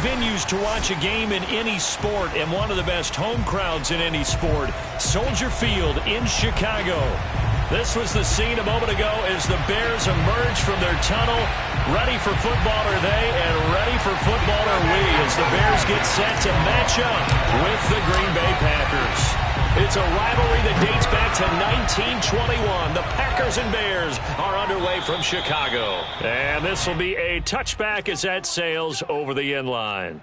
venues to watch a game in any sport and one of the best home crowds in any sport. Soldier Field in Chicago. This was the scene a moment ago as the Bears emerged from their tunnel. Ready for football are they, and ready for football are we as the Bears get set to match up with the Green Bay Packers. It's a rivalry that dates back to 1921. The Packers and Bears are underway from Chicago. And this will be a touchback as that sails over the end line.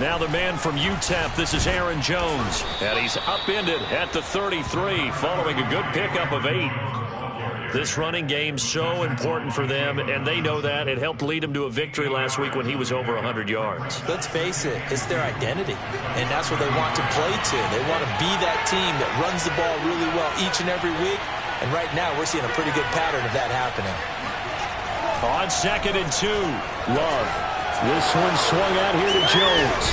Now the man from UTEP, this is Aaron Jones. And he's upended at the 33 following a good pickup of 8. This running game's so important for them, and they know that. It helped lead him to a victory last week when he was over 100 yards. Let's face it, it's their identity, and that's what they want to play to. They want to be that team that runs the ball really well each and every week, and right now we're seeing a pretty good pattern of that happening. On 2nd and 2, Love. This one swung out here to Jones.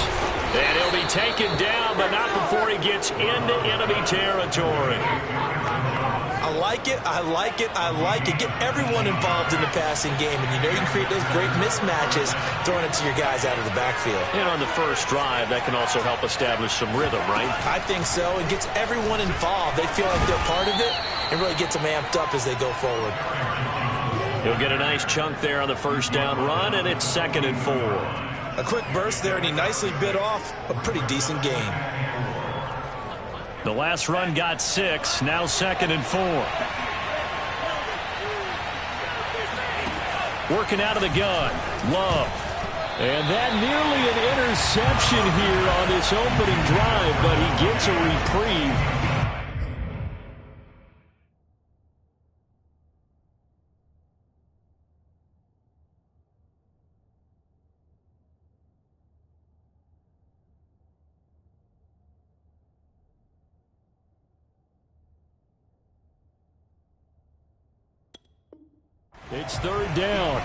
And he'll be taken down, but not before he gets into enemy territory. I like it, I like it, I like it. Get everyone involved in the passing game, and you know you can create those great mismatches throwing it to your guys out of the backfield. And on the first drive, that can also help establish some rhythm, right? I think so. It gets everyone involved. They feel like they're part of it, and really gets them amped up as they go forward. He'll get a nice chunk there on the first down run, and it's 2nd and 4. A quick burst there, and he nicely bit off a pretty decent gain. The last run got 6, now 2nd and 4. Working out of the gun, Love. And that nearly an interception here on this opening drive, but he gets a reprieve. It's 3rd down.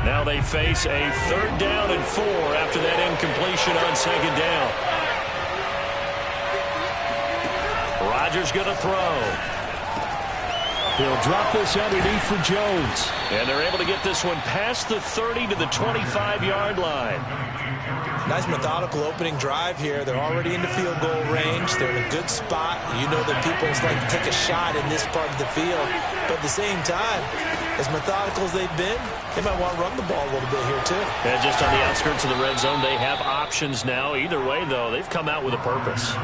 Now they face a 3rd down and 4 after that incompletion on 2nd down. Rodgers going to throw. He'll drop this underneath for Jones. And they're able to get this one past the 30 to the 25-yard line. Nice methodical opening drive here. They're already in the field goal range. They're in a good spot. You know that people like to take a shot in this part of the field. But at the same time, as methodical as they've been, they might want to run the ball a little bit here too. And just on the outskirts of the red zone, they have options now. Either way, though, they've come out with a purpose.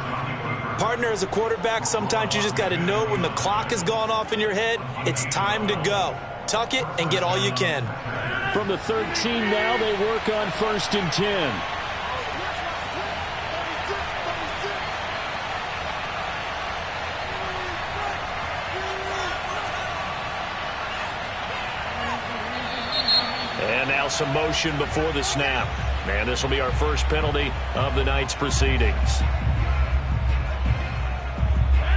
Partner, as a quarterback, sometimes you just got to know when the clock has gone off in your head, it's time to go. Tuck it and get all you can. From the 13 now, they work on 1st and 10. And now some motion before the snap. And this will be our first penalty of the night's proceedings.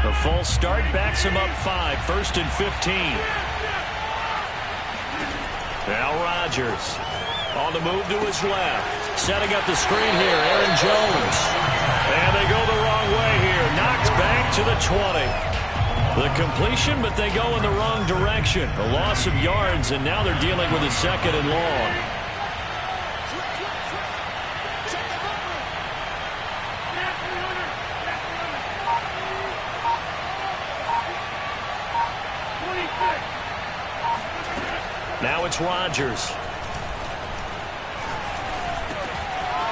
The false start backs him up 5, 1st and 15. Now Rodgers on the move to his left. Setting up the screen here, Aaron Jones. And they go the wrong way here. Knocked back to the 20. The completion, but they go in the wrong direction. A loss of yards, and now they're dealing with a 2nd and long. Now it's Rodgers.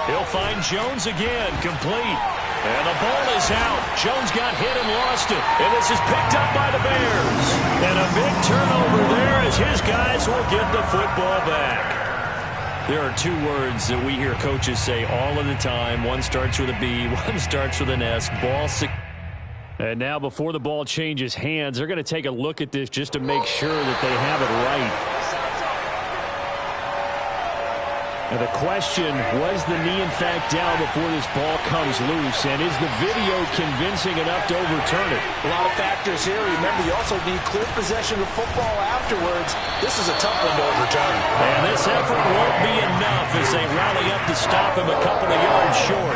He'll find Jones again, complete. And the ball is out. Jones got hit and lost it. And this is picked up by the Bears. And a big turnover there as his guys will get the football back. There are two words that we hear coaches say all of the time. One starts with a B, one starts with an S. Ball secure. And now before the ball changes hands, they're going to take a look at this just to make sure that they have it right. And the question, was the knee in fact down before this ball comes loose? And is the video convincing enough to overturn it? A lot of factors here. Remember, you also need clear possession of football afterwards. This is a tough one to overturn. And this effort won't be enough as they rally up to stop him a couple of yards short.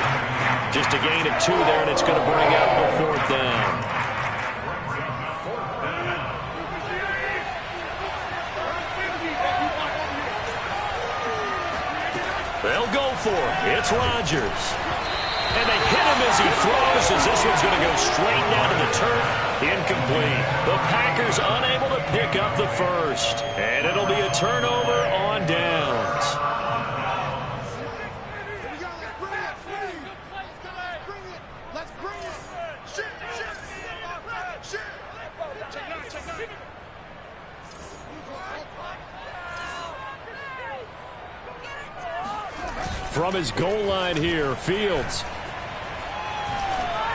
Just a gain of 2 there, and it's going to bring out the 4th down. They'll go for it. It's Rodgers. And they hit him as he throws, as this one's going to go straight down to the turf. Incomplete. The Packers unable to pick up the first. And it'll be a turnover on downs. From his goal line here, Fields.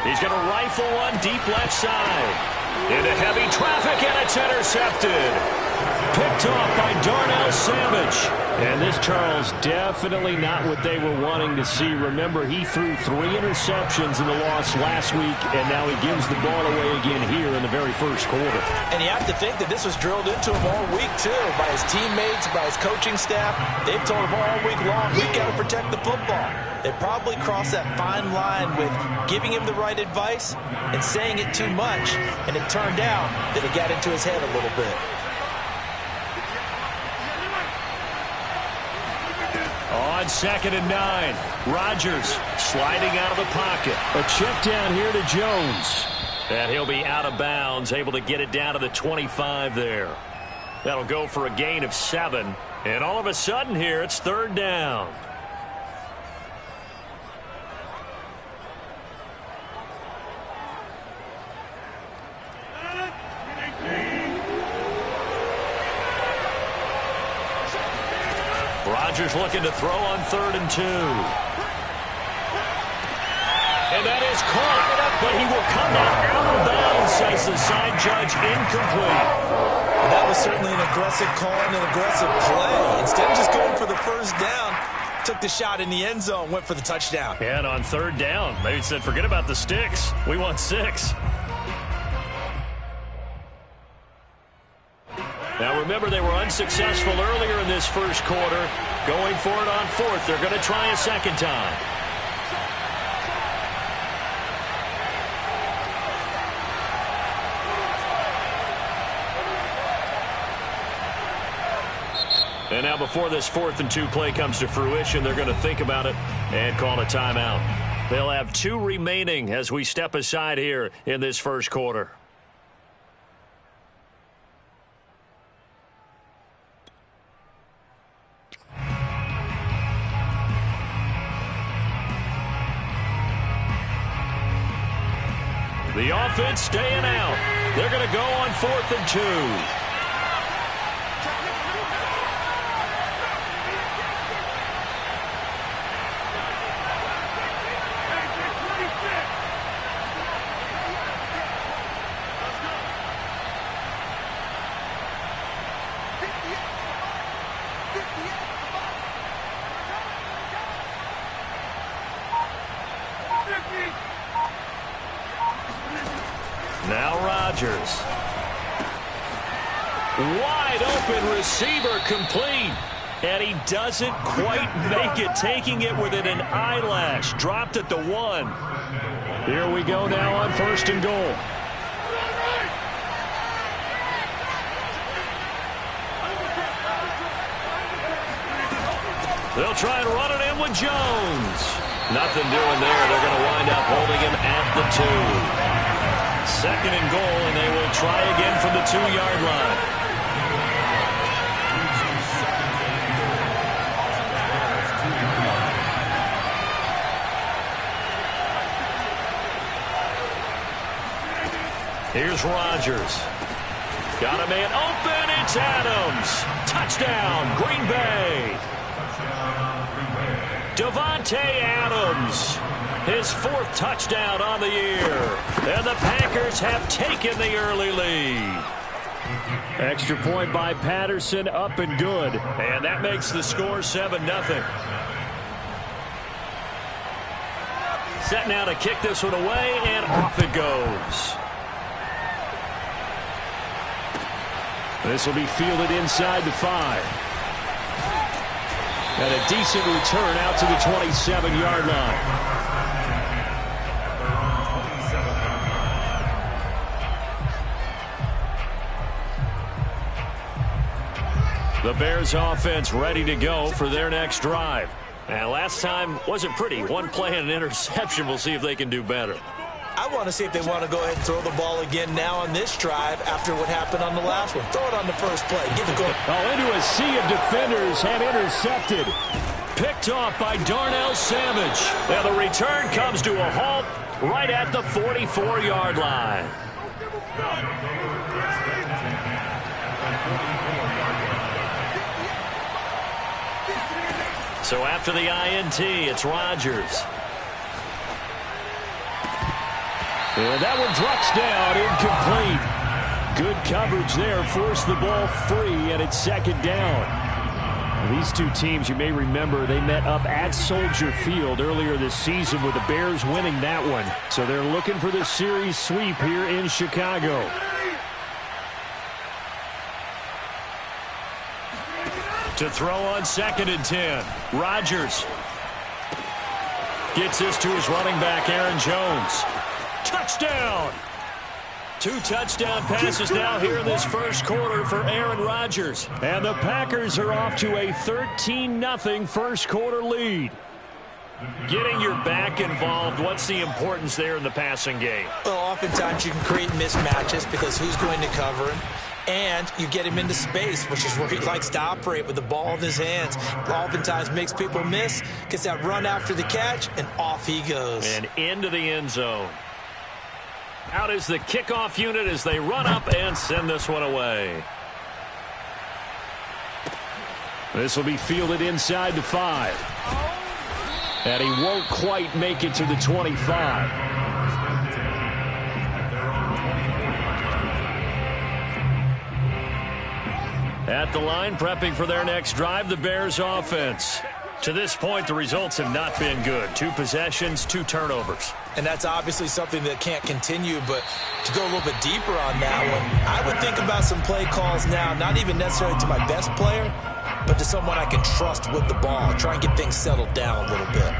He's going to rifle one deep left side. Into heavy traffic, and it's intercepted. Picked off by Darnell Savage. And this, Charles, definitely not what they were wanting to see. Remember, he threw 3 interceptions in the loss last week, and now he gives the ball away again here in the very first quarter. And you have to think that this was drilled into him all week, too, by his teammates, by his coaching staff. They've told him all week long, we've got to protect the football. They probably crossed that fine line with giving him the right advice and saying it too much, and it turned out that it got into his head a little bit. On 2nd and 9, Rodgers sliding out of the pocket. A check down here to Jones. And he'll be out of bounds, able to get it down to the 25 there. That'll go for a gain of 7. And all of a sudden here, it's 3rd down. Rodgers looking to throw on 3rd and 2. And that is caught, but he will come out of bounds, says the side judge, incomplete. And that was certainly an aggressive call and an aggressive play. Instead of just going for the first down, took the shot in the end zone, went for the touchdown. And on 3rd down, maybe said, forget about the sticks. We want 6. Now remember, they were unsuccessful earlier in this first quarter. Going for it on 4th. They're going to try a second time. And now before this 4th and 2 play comes to fruition, they're going to think about it and call a timeout. They'll have 2 remaining as we step aside here in this first quarter. The offense staying out. They're going to go on 4th and 2. Now Rodgers. Wide open receiver complete. And he doesn't quite make it, taking it within an eyelash. Dropped at the 1. Here we go now on 1st and goal. They'll try and run it in with Jones. Nothing doing there. They're going to wind up holding him at the 2. 2nd and goal, and they will try again from the 2-yard line. Here's Rodgers. Got a man open. It's Adams. Touchdown, Green Bay. Davante Adams. His 4th touchdown on the year. And the Packers have taken the early lead. Extra point by Patterson, up and good. And that makes the score 7-0. Set now to kick this one away, and off it goes. This will be fielded inside the 5. And a decent return out to the 27-yard line. The Bears offense ready to go for their next drive. And last time wasn't pretty. One play and an interception. We'll see if they can do better. I want to see if they want to go ahead and throw the ball again now on this drive after what happened on the last one. Throw it on the first play. Get it going. Oh, into a sea of defenders and intercepted. Picked off by Darnell Savage. Now the return comes to a halt right at the 44-yard line. So after the INT, it's Rodgers. And that one drops down, incomplete. Good coverage there, forced the ball free, and it's 2nd down. These two teams, you may remember, they met up at Soldier Field earlier this season with the Bears winning that one. So they're looking for the series sweep here in Chicago. To throw on 2nd and 10. Rodgers gets this to his running back, Aaron Jones. Touchdown! 2 touchdown passes now here in this first quarter for Aaron Rodgers. And the Packers are off to a 13-0 first quarter lead. Getting your back involved, what's the importance there in the passing game? Well, oftentimes you can create mismatches because who's going to cover him? And you get him into space, which is where he likes to operate with the ball in his hands. Oftentimes makes people miss, gets that run after the catch, and off he goes. And into the end zone. Out is the kickoff unit as they run up and send this one away. This will be fielded inside the 5. And he won't quite make it to the 25. At the line, prepping for their next drive, the Bears offense. To this point, the results have not been good. 2 possessions, 2 turnovers. And that's obviously something that can't continue, but to go a little bit deeper on that one, I would think about some play calls now, not even necessarily to my best player, but to someone I can trust with the ball. Try and get things settled down a little bit.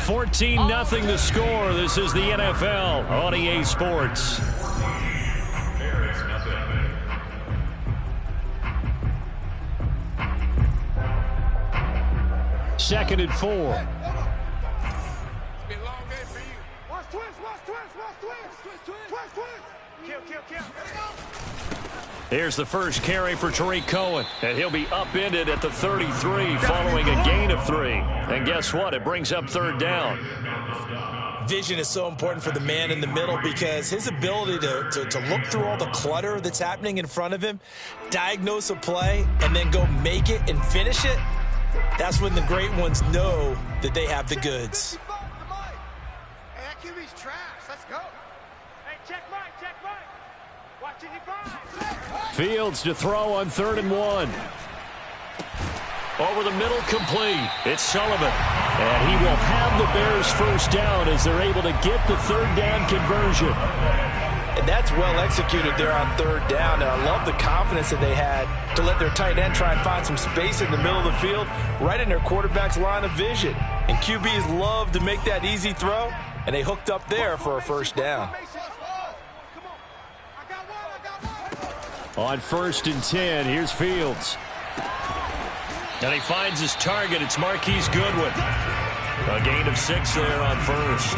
14-0 the score. This is the NFL on EA Sports. Second and 4. Here's the first carry for Tariq Cohen, and he'll be upended at the 33 following a gain of 3. And guess what? It brings up 3rd down. Vision is so important for the man in the middle because his ability to look through all the clutter that's happening in front of him, diagnose a play, and then go make it and finish it, that's when the great ones know that they have the goods. Hey, that QB's trash. Let's go. Hey, check Mike. Watching you find. Fields to throw on 3rd and 1. Over the middle, complete. It's Sullivan. And he will have the Bears first down as they're able to get the 3rd down conversion. And that's well executed there on 3rd down. And I love the confidence that they had to let their tight end try and find some space in the middle of the field, right in their quarterback's line of vision. And QBs love to make that easy throw, and they hooked up there for a first down. On 1st and 10, here's Fields. And he finds his target. It's Marquise Goodwin. A gain of 6 there on 1st.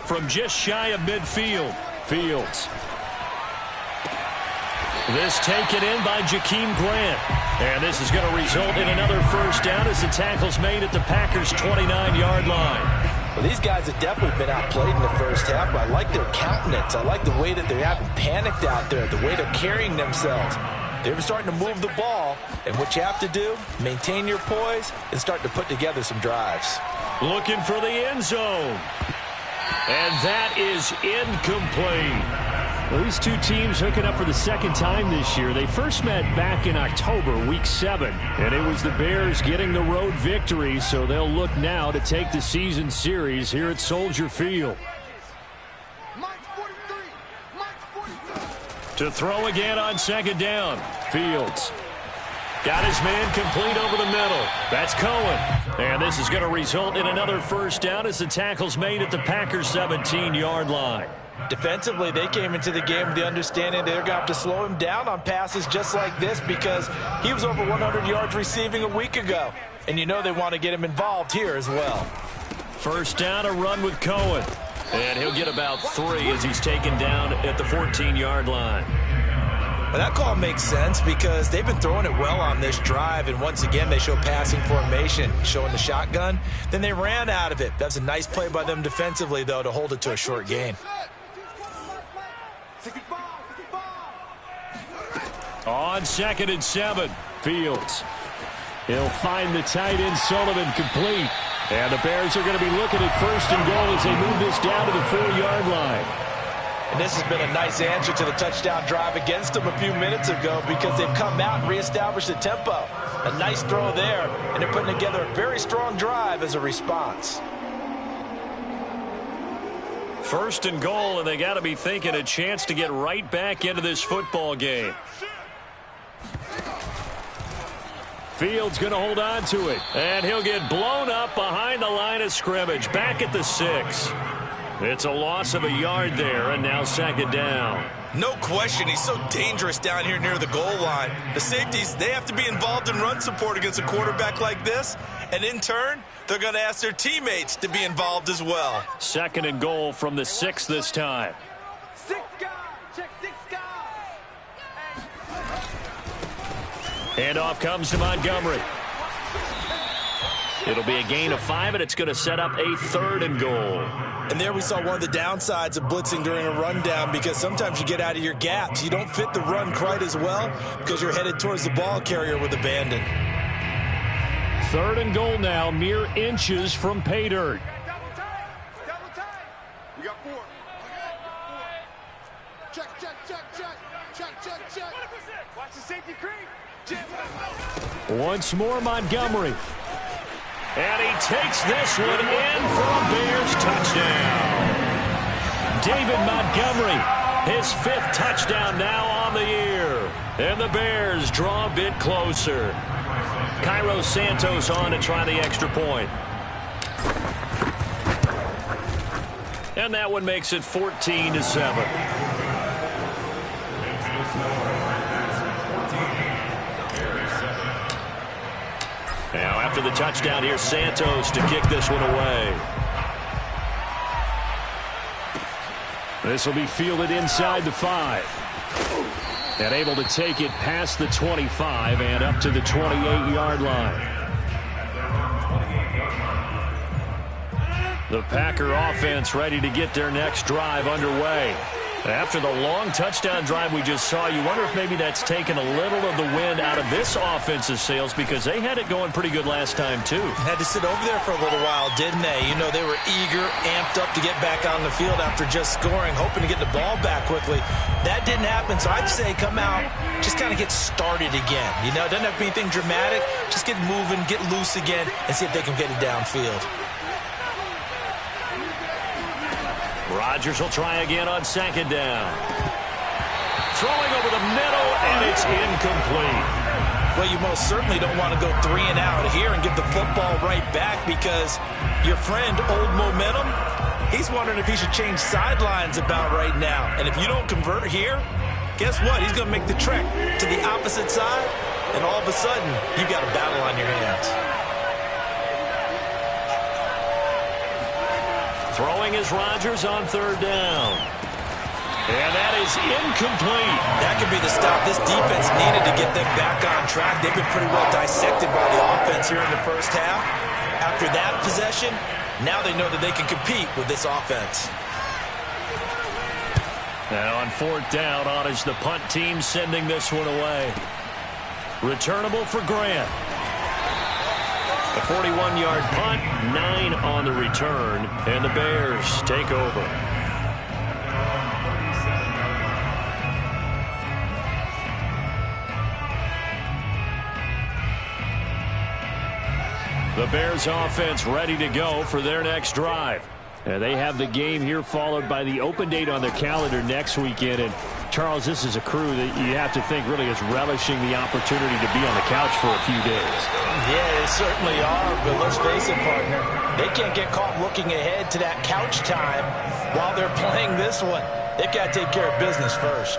from just shy of midfield. Fields. This taken in by Jakeem Grant. And this is going to result in another first down as the tackle's made at the Packers' 29-yard line. Well, these guys have definitely been outplayed in the first half, but I like their countenance. I like the way that they haven't panicked out there, the way they're carrying themselves. They're starting to move the ball, and what you have to do, maintain your poise and start to put together some drives. Looking for the end zone. And that is incomplete. Well, these two teams hooking up for the second time this year. They first met back in October, Week 7. And it was the Bears getting the road victory, so they'll look now to take the season series here at Soldier Field. To throw again on second down. Fields. Got his man complete over the middle. That's Cohen. And this is going to result in another first down as the tackle's made at the Packers' 17-yard line. Defensively, they came into the game with the understanding they're going to have to slow him down on passes just like this because he was over 100 yards receiving a week ago. And you know they want to get him involved here as well. First down, a run with Cohen. And he'll get about 3 as he's taken down at the 14-yard line. Well, that call makes sense because they've been throwing it well on this drive, and once again they show passing formation, showing the shotgun. Then they ran out of it. That's a nice play by them defensively, though, to hold it to a short gain. On 2nd and 7, Fields. He'll find the tight end Sullivan complete. And the Bears are going to be looking at 1st and goal as they move this down to the 4-yard line. And this has been a nice answer to the touchdown drive against them a few minutes ago because they've come out and reestablished the tempo. A nice throw there, and they're putting together a very strong drive as a response. 1st and goal, and they got to be thinking a chance to get right back into this football game. Fields going to hold on to it, and he'll get blown up behind the line of scrimmage, back at the 6. It's a loss of a yard there, and now 2nd down. No question, he's so dangerous down here near the goal line. The safeties, they have to be involved in run support against a quarterback like this, and in turn, they're going to ask their teammates to be involved as well. 2nd and goal from the 6 this time. 6 guys, check 6 guys. Handoff comes to Montgomery. It'll be a gain of 5, and it's going to set up a 3rd and goal. And there we saw one of the downsides of blitzing during a rundown because sometimes you get out of your gaps. You don't fit the run quite as well because you're headed towards the ball carrier with abandon. 3rd and goal now, mere inches from pay dirt. Double tight. Double tight. We got 4. Check, check, check, check. Check, check, check. Watch the safety creep. Once more, Montgomery. And he takes this one in for a Bears touchdown. David Montgomery, his 5th touchdown now on the year. And the Bears draw a bit closer. Cairo Santos on to try the extra point. And that one makes it 14-7. Now, after the touchdown, here's Santos to kick this one away. This will be fielded inside the 5. And able to take it past the 25 and up to the 28-yard line. The Packer offense ready to get their next drive underway. After the long touchdown drive we just saw, you wonder if maybe that's taken a little of the wind out of this offensive sails because they had it going pretty good last time, too. Had to sit over there for a little while, didn't they? You know, they were eager, amped up to get back on the field after just scoring, hoping to get the ball back quickly. That didn't happen, so I'd say come out, just kind of get started again. You know, it doesn't have to be anything dramatic. Just get moving, get loose again, and see if they can get it downfield. Rodgers will try again on 2nd down. Throwing over the middle, and it's incomplete. Well, you most certainly don't want to go 3 and out here and give the football right back because your friend, Old Momentum, he's wondering if he should change sidelines about right now. And if you don't convert here, guess what? He's going to make the trek to the opposite side, and all of a sudden, you've got a battle on your hands. Throwing is Rodgers on third down. And that is incomplete. That could be the stop this defense needed to get them back on track. They've been pretty well dissected by the offense here in the first half. After that possession, now they know that they can compete with this offense. Now on fourth down, on is the punt team sending this one away. Returnable for Grant. A 41-yard punt, 9 on the return, and the Bears take over. The Bears offense ready to go for their next drive. They have the game here followed by the open date on their calendar next weekend. And Charles, this is a crew that you have to think really is relishing the opportunity to be on the couch for a few days. Yeah, they certainly are, but let's face it, partner. They can't get caught looking ahead to that couch time while they're playing this one. They've got to take care of business first.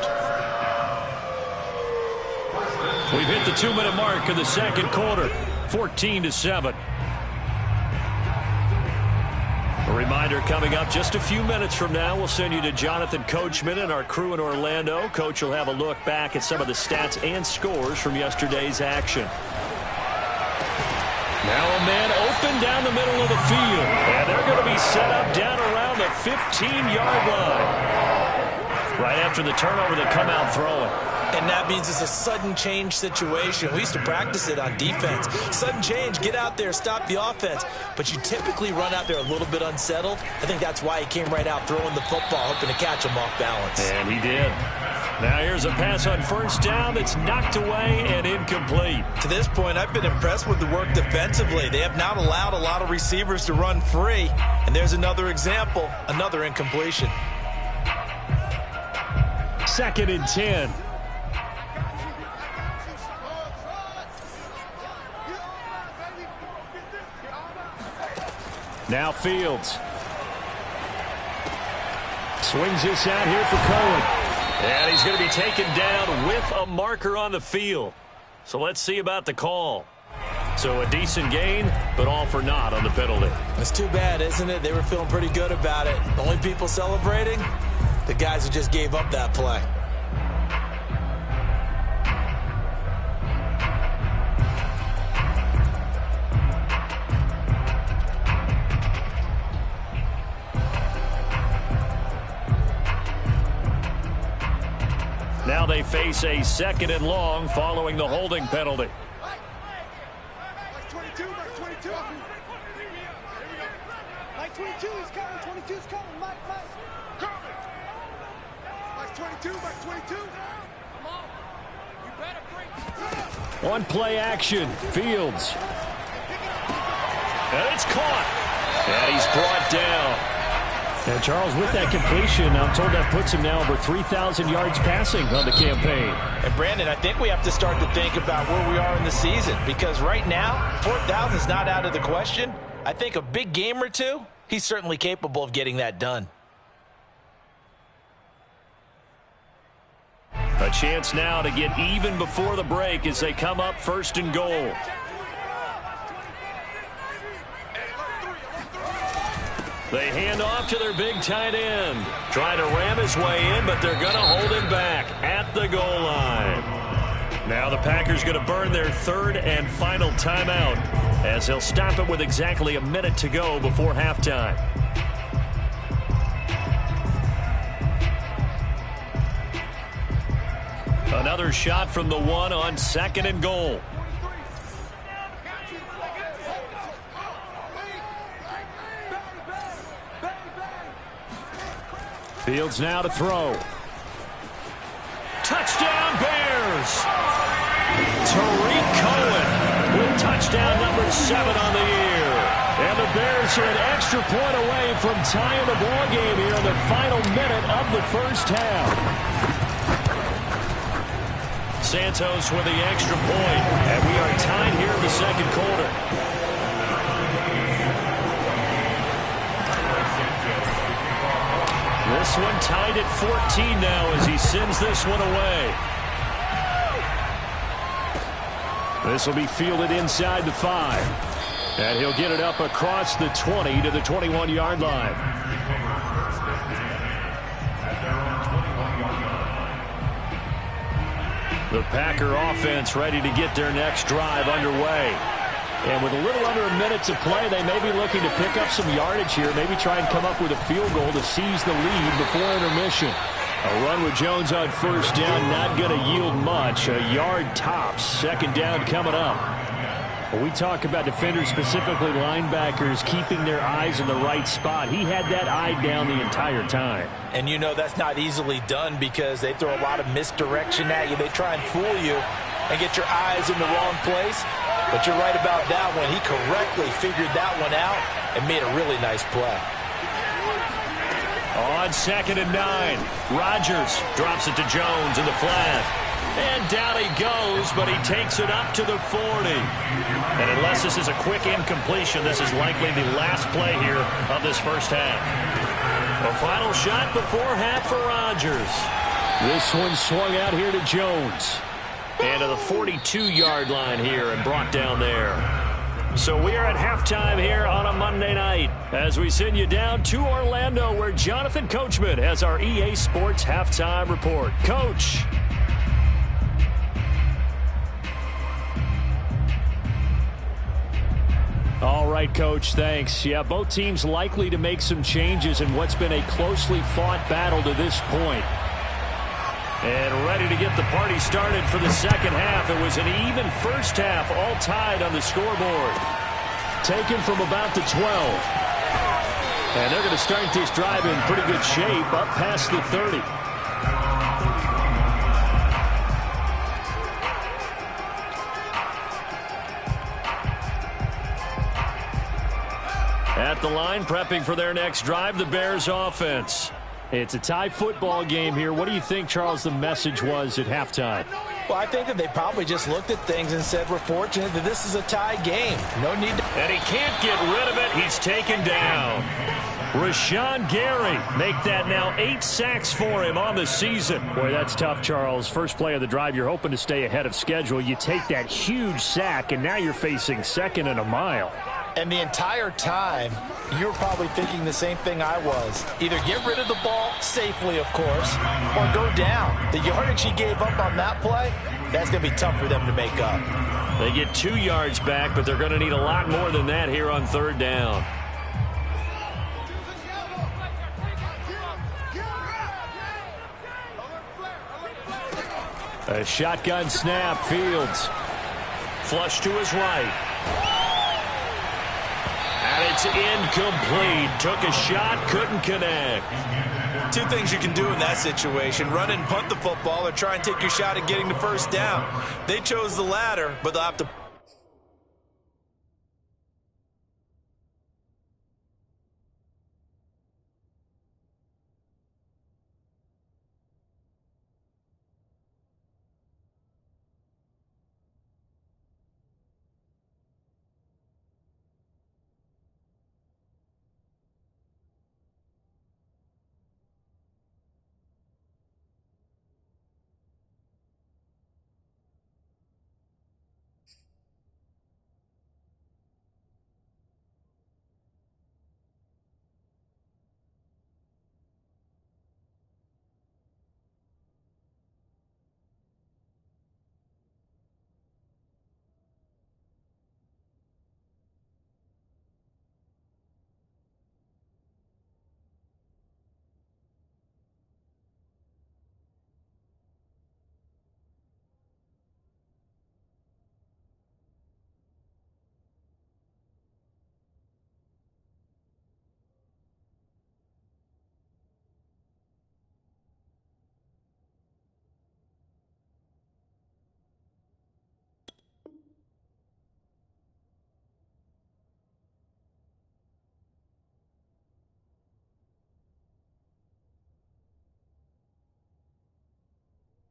We've hit the 2-minute mark of the second quarter, 14-7. A reminder coming up just a few minutes from now. We'll send you to Jonathan Coachman and our crew in Orlando. Coach will have a look back at some of the stats and scores from yesterday's action. Now a man open down the middle of the field. And they're going to be set up down around the 15-yard line. Right after the turnover, they come out throwing. And that means it's a sudden change situation. We used to practice it on defense. Sudden change, get out there, stop the offense. But you typically run out there a little bit unsettled. I think that's why he came right out throwing the football, hoping to catch him off balance. And he did. Now here's a pass on first down that's knocked away and incomplete. To this point, I've been impressed with the work defensively. They have not allowed a lot of receivers to run free. And there's another example, another incompletion. 2nd and 10. Now Fields. Swings this out here for Cohen. And he's going to be taken down with a marker on the field. So let's see about the call. So a decent gain, but all for naught on the penalty. It's too bad, isn't it? They were feeling pretty good about it. The only people celebrating, the guys who just gave up that play. Now they face a 2nd and long following the holding penalty. Like 22, like 22. Like 22 is coming, 22 is coming, Mike. Coming. Like 22, like 22. Come on. You better bring. On play action, Fields. And it's caught. And he's brought down. And Charles, with that completion, I'm told that puts him now over 3,000 yards passing on the campaign. And Brandon, I think we have to start to think about where we are in the season, because right now, 4,000 is not out of the question. I think a big game or two, he's certainly capable of getting that done. A chance now to get even before the break as they come up 1st and goal. They hand off to their big tight end. Trying to ram his way in, but they're going to hold him back at the goal line. Now the Packers going to burn their 3rd and final timeout as they'll stop it with exactly a minute to go before halftime. Another shot from the 1 on 2nd and goal. Fields now to throw. Touchdown Bears! Tariq Cohen with touchdown number 7 on the year. And the Bears are an extra point away from tying the ball game here in the final minute of the first half. Santos with the extra point, and we are tied here in the second quarter. This one tied at 14 now as he sends this one away. This will be fielded inside the 5. And he'll get it up across the 20 to the 21-yard line. The Packer offense ready to get their next drive underway. And with a little under a minute to play, they may be looking to pick up some yardage here, maybe try and come up with a field goal to seize the lead before intermission. A run with Jones on first down, not going to yield much. A yard tops. Second down coming up. When we talk about defenders, specifically linebackers, keeping their eyes in the right spot, he had that eye down the entire time. And you know that's not easily done because they throw a lot of misdirection at you. They try and fool you and get your eyes in the wrong place. But you're right about that one. He correctly figured that one out and made a really nice play. On 2nd and 9, Rodgers drops it to Jones in the flat. And down he goes, but he takes it up to the 40. And unless this is a quick incompletion, this is likely the last play here of this first half. A final shot before half for Rodgers. This one swung out here to Jones. And to the 42-yard line here and brought down there. So we are at halftime here on a Monday night as we send you down to Orlando where Jonathan Coachman has our EA Sports Halftime Report. Coach. All right, Coach, thanks. Yeah, both teams likely to make some changes in what's been a closely fought battle to this point. And ready to get the party started for the second half. It was an even first half, all tied on the scoreboard. Taken from about the 12. And they're going to start this drive in pretty good shape, up past the 30. At the line, prepping for their next drive, the Bears offense. It's a tie football game here. What do you think, Charles, the message was at halftime? Well, I think that they probably just looked at things and said, we're fortunate that this is a tie game. No need to... And he can't get rid of it. He's taken down. Rashawn Gary make that now 8 sacks for him on the season. Boy, that's tough, Charles. First play of the drive, you're hoping to stay ahead of schedule. You take that huge sack, and now you're facing 2nd and a mile. And the entire time, you were probably thinking the same thing I was. Either get rid of the ball safely, of course, or go down. The yardage he gave up on that play, that's going to be tough for them to make up. They get 2 yards back, but they're going to need a lot more than that here on 3rd down. A shotgun snap, Fields. Flush to his right. And it's incomplete. Took a shot, couldn't connect. 2 things you can do in that situation. Run and punt the football or try and take your shot at getting the first down. They chose the latter, but they'll have to...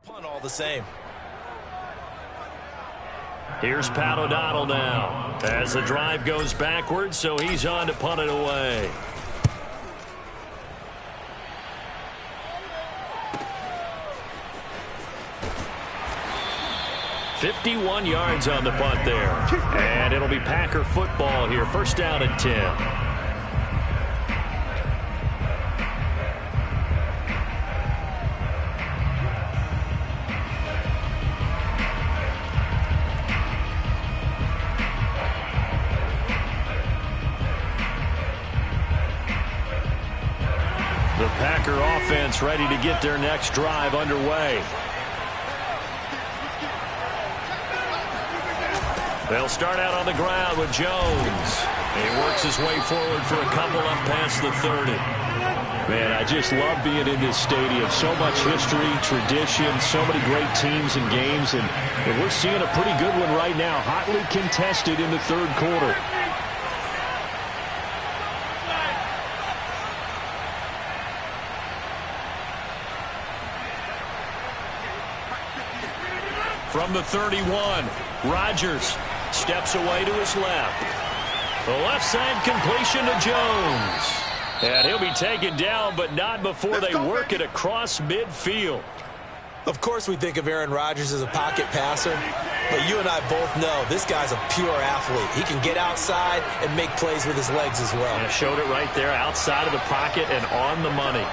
Punt all the same. Here's Pat O'Donnell now as the drive goes backwards, so he's on to punt it away. 31 yards on the punt there. And it'll be Packer football here. First down and 10. The Packer offense ready to get their next drive underway. They'll start out on the ground with Jones. He works his way forward for a couple up past the 30. Man, I just love being in this stadium. So much history, tradition, so many great teams and games. And we're seeing a pretty good one right now. Hotly contested in the third quarter. From the 31, Rodgers steps away to his left. The left side completion to Jones. And he'll be taken down, but not before they work it across midfield. Of course we think of Aaron Rodgers as a pocket passer, but you and I both know this guy's a pure athlete. He can get outside and make plays with his legs as well. And showed it right there, outside of the pocket and on the money.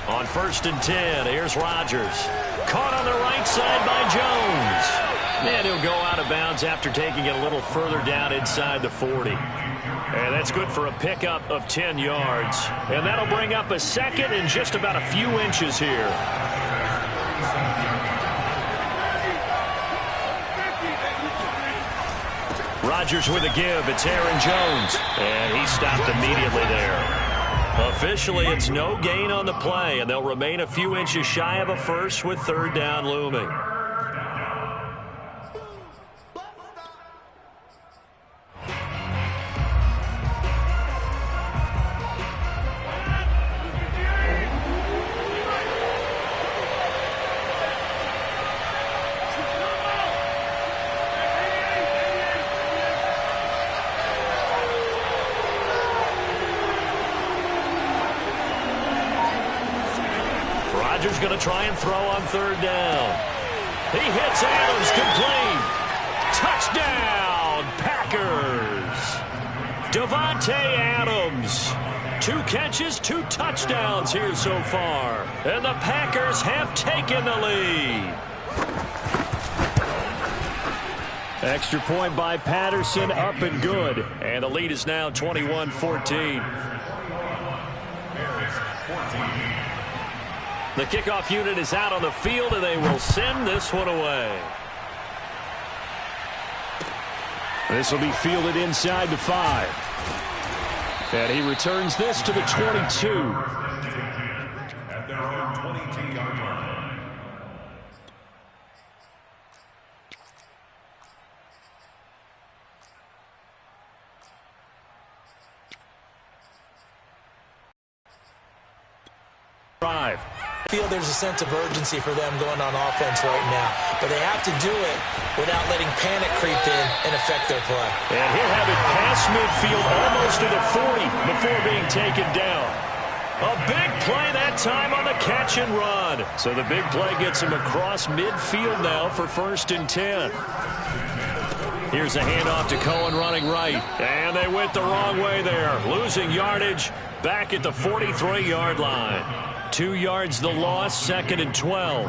On 1st and 10, here's Rodgers. Caught on the right side by Jones. And he'll go out of bounds after taking it a little further down inside the 40. And that's good for a pickup of 10 yards. And that'll bring up a second and just about a few inches here. Rodgers with a give. It's Aaron Jones. And he stopped immediately there. Officially, it's no gain on the play, and they'll remain a few inches shy of a first with third down looming. Rodgers going to try and throw on third down. He hits Adams complete. Touchdown, Packers. Davante Adams. 2 catches, 2 touchdowns here so far. And the Packers have taken the lead. Extra point by Patterson, up and good. And the lead is now 21-14. The kickoff unit is out on the field, and they will send this one away. This will be fielded inside the 5. And he returns this to the 22. At their own 22-yard line. Drive. There's a sense of urgency for them going on offense right now, but they have to do it without letting panic creep in and affect their play. And he'll have it past midfield almost to the 40 before being taken down. A big play that time on the catch and run. So the big play gets him across midfield now for 1st and 10. Here's a handoff to Cohen running right, and they went the wrong way there, losing yardage back at the 43-yard line. 2 yards the loss, 2nd and 12.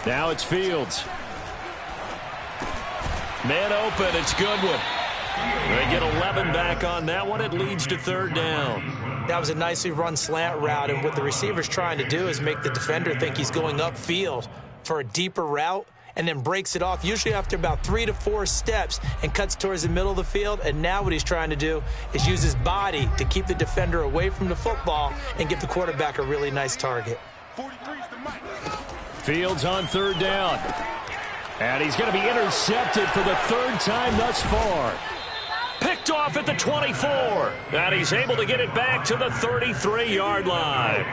Now it's Fields. Man open, it's Goodwin. They get 11 back on that one. It leads to third down. That was a nicely run slant route, and what the receiver's trying to do is make the defender think he's going upfield for a deeper route, and then breaks it off, usually after about 3 to 4 steps, and cuts towards the middle of the field. And now what he's trying to do is use his body to keep the defender away from the football and give the quarterback a really nice target. Fields on third down. And he's going to be intercepted for the 3rd time thus far. Picked off at the 24. And he's able to get it back to the 33-yard line.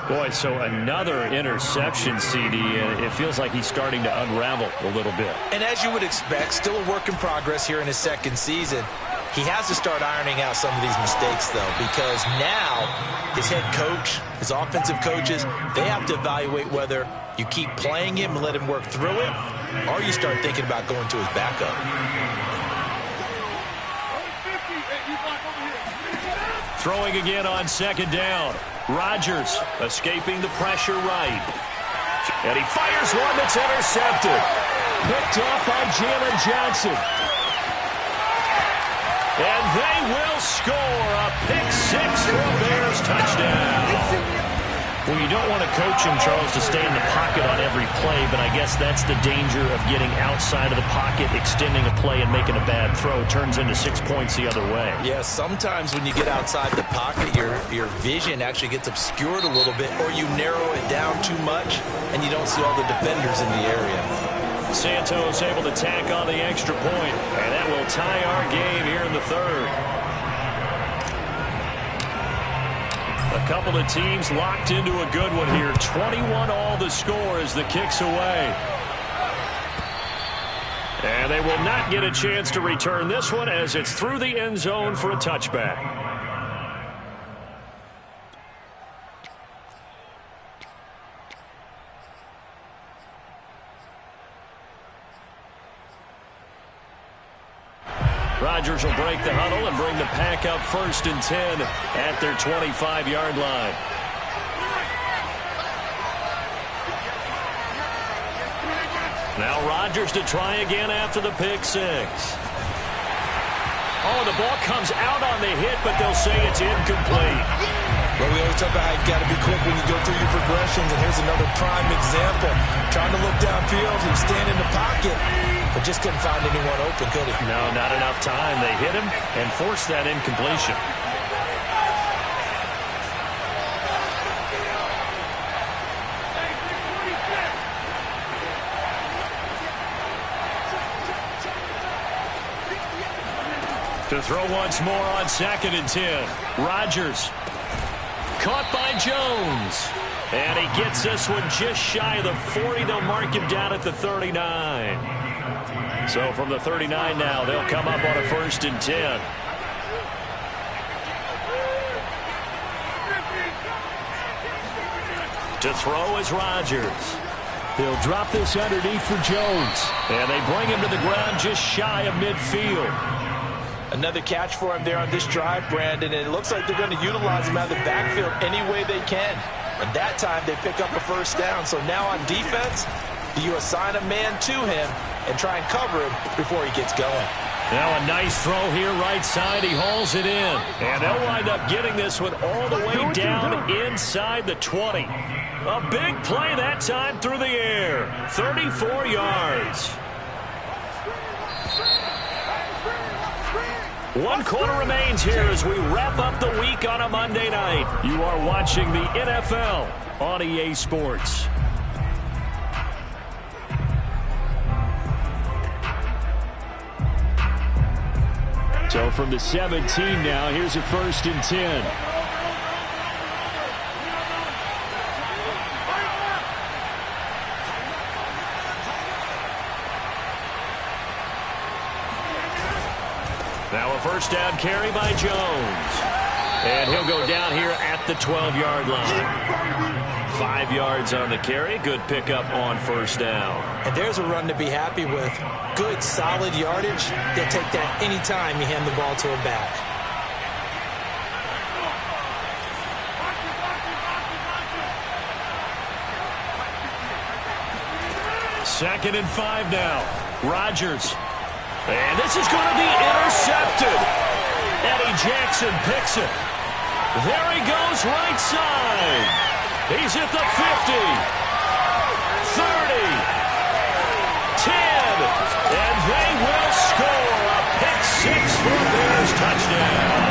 Boy, so another interception, CD, and it feels like he's starting to unravel a little bit. And as you would expect, still a work in progress here in his second season. He has to start ironing out some of these mistakes, though, because now his head coach, his offensive coaches, they have to evaluate whether you keep playing him and let him work through it, or you start thinking about going to his backup. Throwing again on second down. Rodgers escaping the pressure right. And he fires one that's intercepted. Picked off by Jalen Johnson. And they will score a pick-6 for a Bears touchdown. Well, you don't want to coach him, Charles, to stay in the pocket on every play, but I guess that's the danger of getting outside of the pocket, extending a play, and making a bad throw. It turns into 6 points the other way. Yeah, sometimes when you get outside the pocket, your vision actually gets obscured a little bit, or you narrow it down too much, and you don't see all the defenders in the area. Santos able to tack on the extra point, and that will tie our game here in the third. A couple of teams locked into a good one here. 21-all the score as the kick's away. And they will not get a chance to return this one as it's through the end zone for a touchback. Rodgers will break the huddle and bring the pack up 1st and 10 at their 25-yard line. Now Rodgers to try again after the pick-6. Oh, the ball comes out on the hit, but they'll say it's incomplete. Well, we always talk about how you've got to be quick when you go through your progressions, and here's another prime example. Trying to look downfield, he was standing in the pocket, but just couldn't find anyone open, could he? No, not enough time. They hit him and forced that incompletion. To throw once more on 2nd and 10. Rodgers. Caught by Jones. And he gets this one just shy of the 40. They'll mark him down at the 39. So from the 39 now, they'll come up on a 1st and 10. To throw is Rodgers. He'll drop this underneath for Jones. And they bring him to the ground just shy of midfield. Another catch for him there on this drive, Brandon, and it looks like they're going to utilize him out of the backfield any way they can. And that time they pick up a 1st down. So now on defense, do you assign a man to him and try and cover him before he gets going? Now a nice throw here right side. He hauls it in. And they'll wind up getting this one all the way down inside the 20. A big play that time through the air. 34 yards. 1 quarter remains here as we wrap up the week on a Monday night. You are watching the NFL on EA Sports. So from the 17 now, here's a 1st and 10. Now a 1st down carry by Jones. And he'll go down here at the 12-yard line. 5 yards on the carry. Good pickup on 1st down. And there's a run to be happy with. Good, solid yardage. They'll take that anytime you hand the ball to a back. Second and 5 now. Rodgers. And this is going to be intercepted. Eddie Jackson picks it. There he goes right side. He's at the 50. 30. 10. And they will score a pick-6 for a Bears touchdown.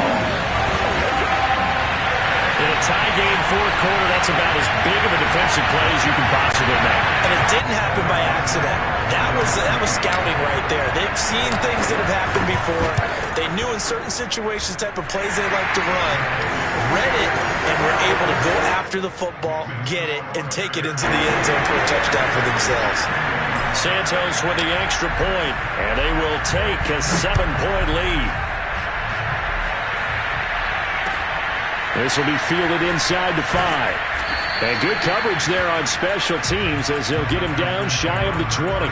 In a tie game fourth quarter, that's about as big of a defensive play as you can possibly make. And it didn't happen by accident. That was scouting right there. They've seen things that have happened before. They knew in certain situations type of plays they like to run, read it, and were able to go after the football, get it, and take it into the end zone for a touchdown for themselves. Santos with the extra point, and they will take a 7-point lead. This will be fielded inside the 5. And good coverage there on special teams as they'll get him down shy of the 20.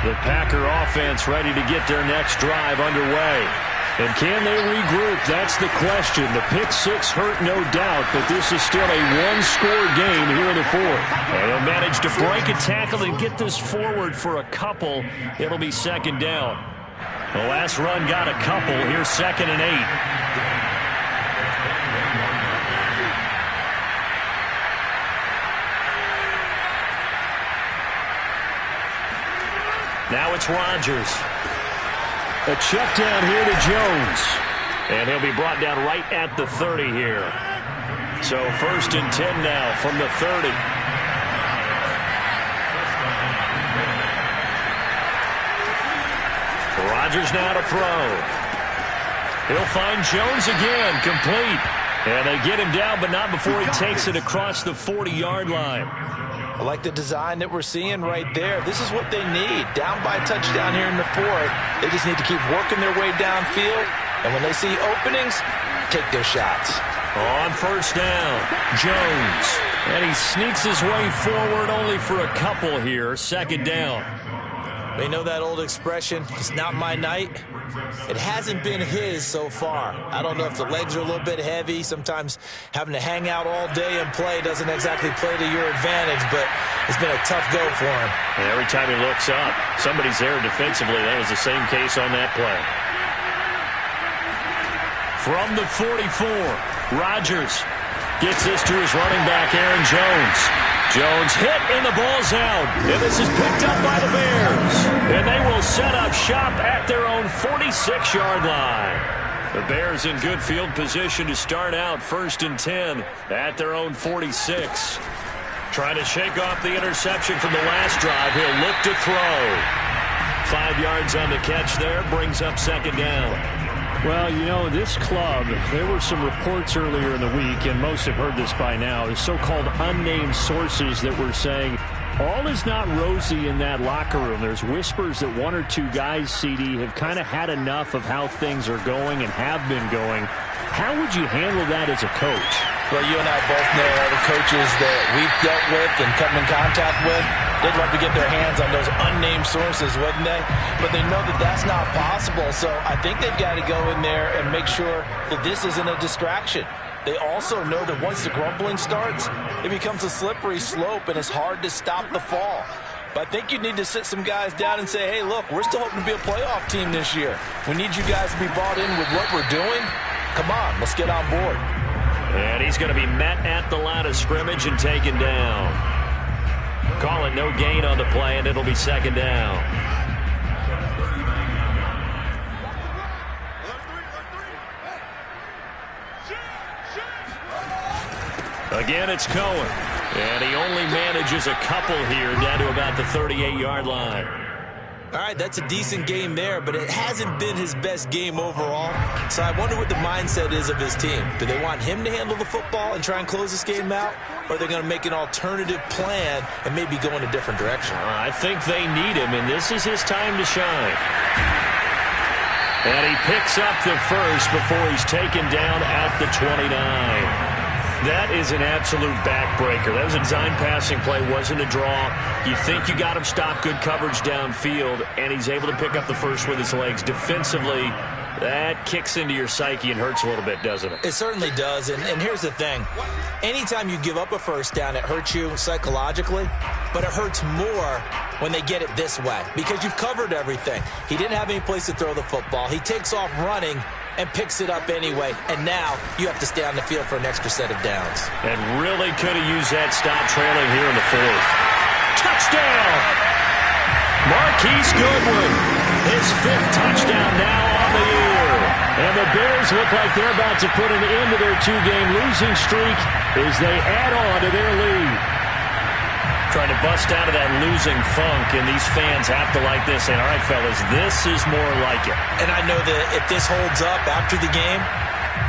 The Packer offense ready to get their next drive underway. And can they regroup? That's the question. The pick six hurt, no doubt, but this is still a one-score game here in the fourth. And they'll manage to break a tackle and get this forward for a couple. It'll be second down. The last run got a couple. Here's 2nd and 8. Now it's Rodgers. A check down here to Jones. And he'll be brought down right at the 30 here. So 1st and 10 now from the 30. Rodgers now to throw. He'll find Jones again, complete. And they get him down, but not before he takes it across the 40-yard line. I like the design that we're seeing right there. This is what they need. Down by a touchdown here in the fourth. They just need to keep working their way downfield. And when they see openings, take their shots. On 1st down, Jones. And he sneaks his way forward only for a couple here. 2nd down. They know that old expression, it's not my night. It hasn't been his so far. I don't know if the legs are a little bit heavy. Sometimes having to hang out all day and play doesn't exactly play to your advantage, but it's been a tough go for him. And every time he looks up, somebody's there defensively. That was the same case on that play. From the 44, Rodgers gets this to his running back, Aaron Jones. Jones hit and the ball's out. And this is picked up by the Bears. And they will set up shop at their own 46-yard line. The Bears in good field position to start out 1st and 10 at their own 46. Trying to shake off the interception from the last drive. He'll look to throw. 5 yards on the catch there. Brings up 2nd down. Well, you know, this club, there were some reports earlier in the week, and most have heard this by now, the so-called unnamed sources that were saying all is not rosy in that locker room. There's whispers that 1 or 2 guys, CD, have kind of had enough of how things are going and have been going. How would you handle that as a coach? Well, you and I both know all the coaches that we've dealt with and come in contact with. They'd love to get their hands on those unnamed sources, wouldn't they? But they know that that's not possible, so I think they've got to go in there and make sure that this isn't a distraction. They also know that once the grumbling starts, it becomes a slippery slope, and it's hard to stop the fall. But I think you need to sit some guys down and say, hey, look, we're still hoping to be a playoff team this year. We need you guys to be bought in with what we're doing. Come on, let's get on board. And he's going to be met at the line of scrimmage and taken down. Call it no gain on the play, and it'll be 2nd down. Again, it's Cohen. And he only manages a couple here down to about the 38-yard line. All right, that's a decent game there, but it hasn't been his best game overall. So I wonder what the mindset is of his team. Do they want him to handle the football and try and close this game out? Or are they going to make an alternative plan and maybe go in a different direction? I think they need him, and this is his time to shine. And he picks up the first before he's taken down at the 29. That is an absolute backbreaker. That was a design passing play, wasn't a draw. You think you got him stopped, good coverage downfield, and he's able to pick up the first with his legs. Defensively, that kicks into your psyche and hurts a little bit, doesn't it? It certainly does, and here's the thing. Anytime you give up a first down, it hurts you psychologically, but it hurts more when they get it this way because you've covered everything. He didn't have any place to throw the football. He takes off running and picks it up anyway, and now you have to stay on the field for an extra set of downs. And really could have used that stop trailing here in the fourth. Touchdown! Marquise Goodwin. His 5th touchdown now on the year. And the Bears look like they're about to put an end to their 2-game losing streak as they add on to their lead. Trying to bust out of that losing funk, and these fans have to like this. And, all right, fellas, this is more like it. And I know that if this holds up after the game,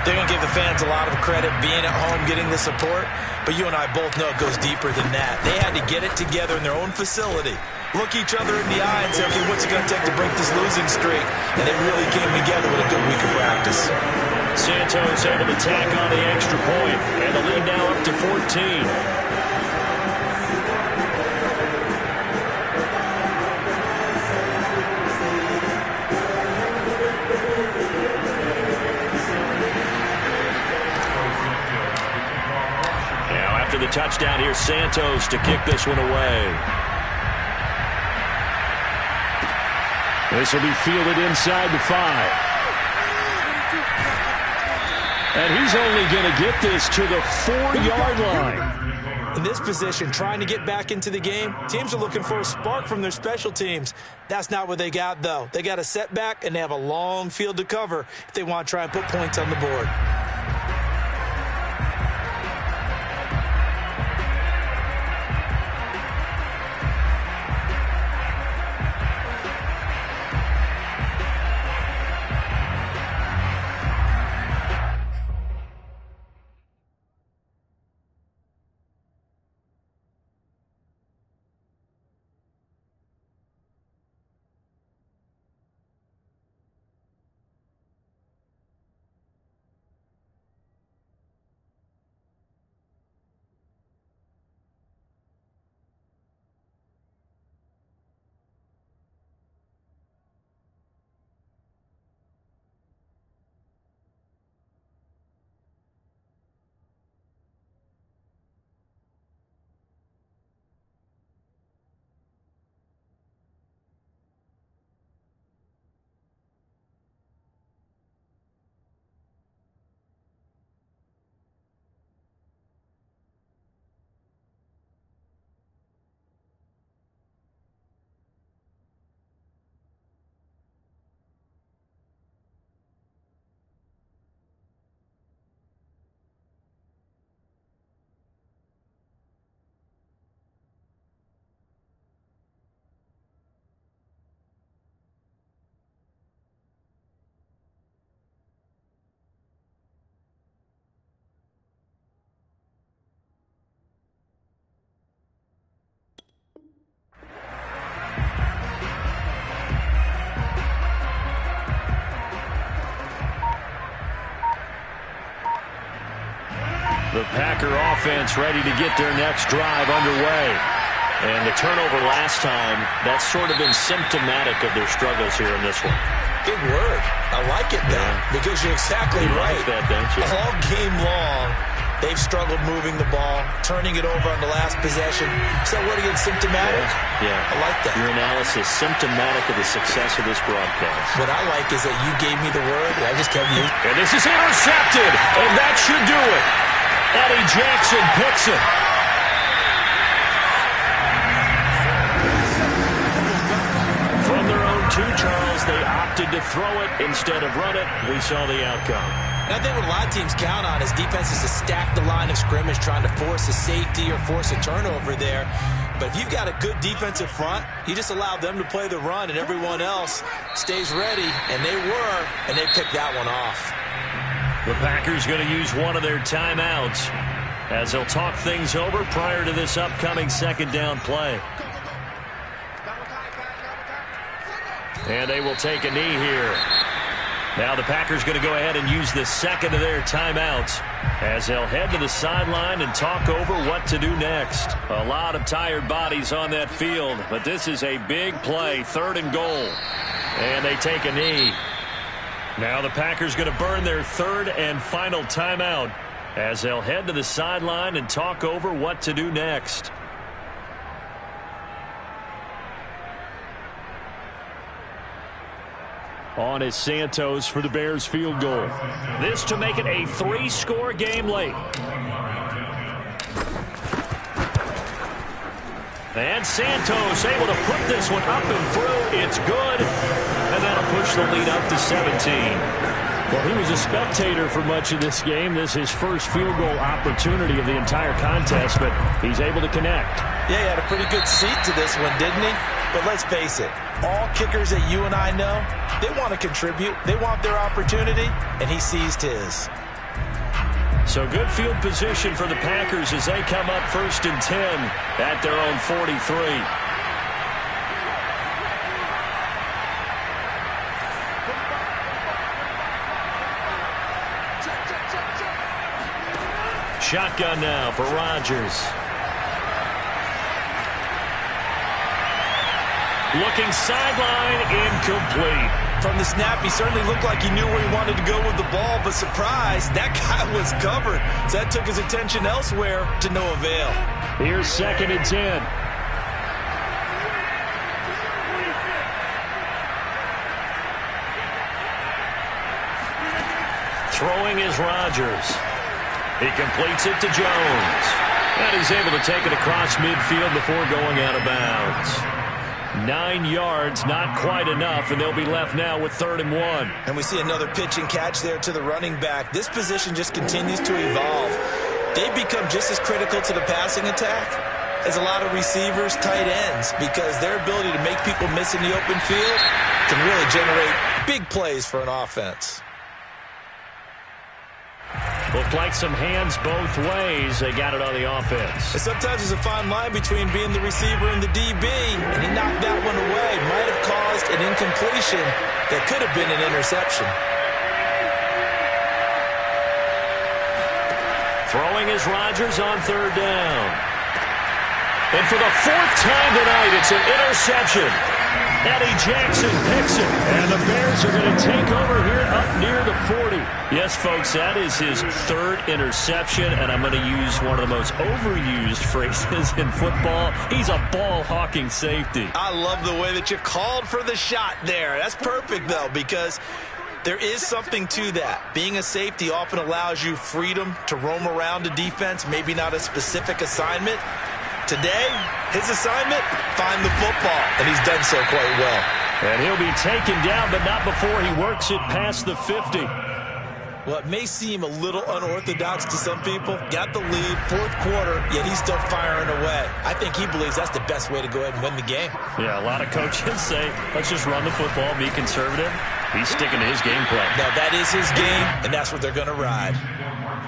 they're going to give the fans a lot of credit being at home, getting the support. But you and I both know it goes deeper than that. They had to get it together in their own facility, look each other in the eye and say, okay, what's it going to take to break this losing streak? And they really came together with a good week of practice. Santos able to tack on the extra point, and the lead now up to 14. After the touchdown, here's Santos to kick this one away. This will be fielded inside the 5. And he's only going to get this to the 4-yard line. In this position, trying to get back into the game, teams are looking for a spark from their special teams. That's not what they got, though. They got a setback, and they have a long field to cover if they want to try and put points on the board. The Packer offense ready to get their next drive underway. And the turnover last time, that's sort of been symptomatic of their struggles here in this one. Big word. I like it, though, because you're exactly right. Like that, don't you? All game long, they've struggled moving the ball, turning it over on the last possession. Is that word again, symptomatic? Yeah. I like that. Your analysis, symptomatic of the success of this broadcast. What I like is that you gave me the word, and I just kept using it. And this is intercepted, and that should do it. Eddie Jackson picks it. From their own 2, Charles, they opted to throw it instead of run it. We saw the outcome. And I think what a lot of teams count on is defenses to stack the line of scrimmage, trying to force a safety or force a turnover there. But if you've got a good defensive front, you just allow them to play the run, and everyone else stays ready. And they were, and they picked that one off. The Packers going to use one of their timeouts as they'll talk things over prior to this upcoming second down play. And they will take a knee here. Now the Packers going to go ahead and use the second of their timeouts as they'll head to the sideline and talk over what to do next. A lot of tired bodies on that field, but this is a big play, 3rd and goal. And they take a knee. Now the Packers going to burn their 3rd and final timeout as they'll head to the sideline and talk over what to do next. On is Santos for the Bears field goal. This to make it a 3-score game late. And Santos able to put this one up and through. It's good. and that'll push the lead up to 17. Well, he was a spectator for much of this game. This is his first field goal opportunity of the entire contest, but he's able to connect. Yeah, he had a pretty good seat to this one, didn't he? But let's face it, all kickers that you and I know, they want to contribute. They want their opportunity, and he seized his. So good field position for the Packers as they come up 1st and 10 at their own 43. Shotgun now for Rodgers. Looking sideline, incomplete. From the snap, he certainly looked like he knew where he wanted to go with the ball, but surprise, that guy was covered. So that took his attention elsewhere to no avail. Here's 2nd and 10. Throwing is Rodgers. He completes it to Jones. And he's able to take it across midfield before going out of bounds. 9 yards, not quite enough, and they'll be left now with 3rd and 1. And we see another pitch and catch there to the running back. This position just continues to evolve. They become just as critical to the passing attack as a lot of receivers, tight ends, because their ability to make people miss in the open field can really generate big plays for an offense. Looked like some hands both ways. They got it on the offense. And sometimes there's a fine line between being the receiver and the DB, and he knocked that one away. Might have caused an incompletion that could have been an interception. Throwing is Rodgers on 3rd down. And for the 4th time tonight, it's an interception. Eddie Jackson picks it, and the Bears are going to take over here up near the 40. Yes, folks, that is his 3rd interception, and I'm going to use one of the most overused phrases in football. He's a ball-hawking safety. I love the way that you called for the shot there. That's perfect, though, because there is something to that. Being a safety often allows you freedom to roam around a defense, maybe not a specific assignment. Today, his assignment, find the football, and he's done so quite well. And he'll be taken down, but not before he works it past the 50. Well, it may seem a little unorthodox to some people. Got the lead, 4th quarter, yet he's still firing away. I think he believes that's the best way to go ahead and win the game. Yeah, a lot of coaches say, let's just run the football, be conservative. He's sticking to his game plan. No, that is his game, and that's what they're going to ride.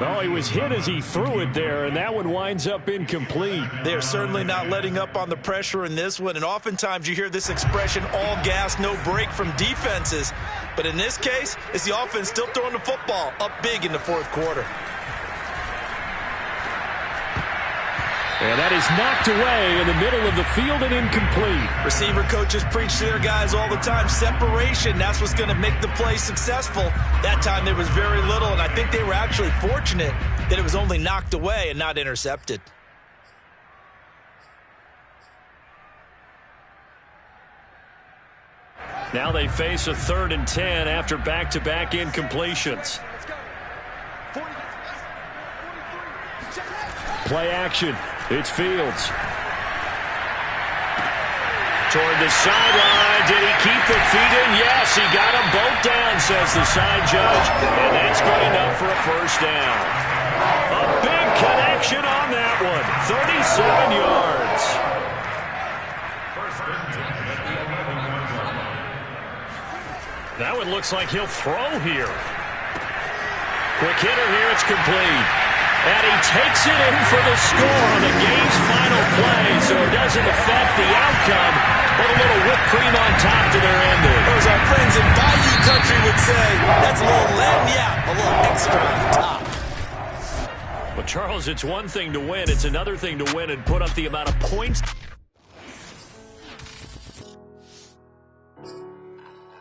Well, he was hit as he threw it there, and that one winds up incomplete. They're certainly not letting up on the pressure in this one, and oftentimes you hear this expression, all gas, no break from defenses. But in this case, it's the offense still throwing the football up big in the 4th quarter. And that is knocked away in the middle of the field and incomplete. Receiver coaches preach to their guys all the time. Separation, that's what's going to make the play successful. That time there was very little, and I think they were actually fortunate that it was only knocked away and not intercepted. Now they face a 3rd and 10 after back-to-back incompletions. Play action. It's Fields. Toward the sideline. Did he keep the feet in? Yes, he got them both down, says the side judge. And that's good enough for a 1st down. A big connection on that one. 37 yards. That one looks like he'll throw here. Quick hitter here. It's complete. And he takes it in for the score on the game's final play, so it doesn't affect the outcome, but a little whipped cream on top to their ending. Or as our friends in Bayou Country would say, that's a little lagniappe, a little extra on top. Well, Charles, it's one thing to win. It's another thing to win and put up the amount of points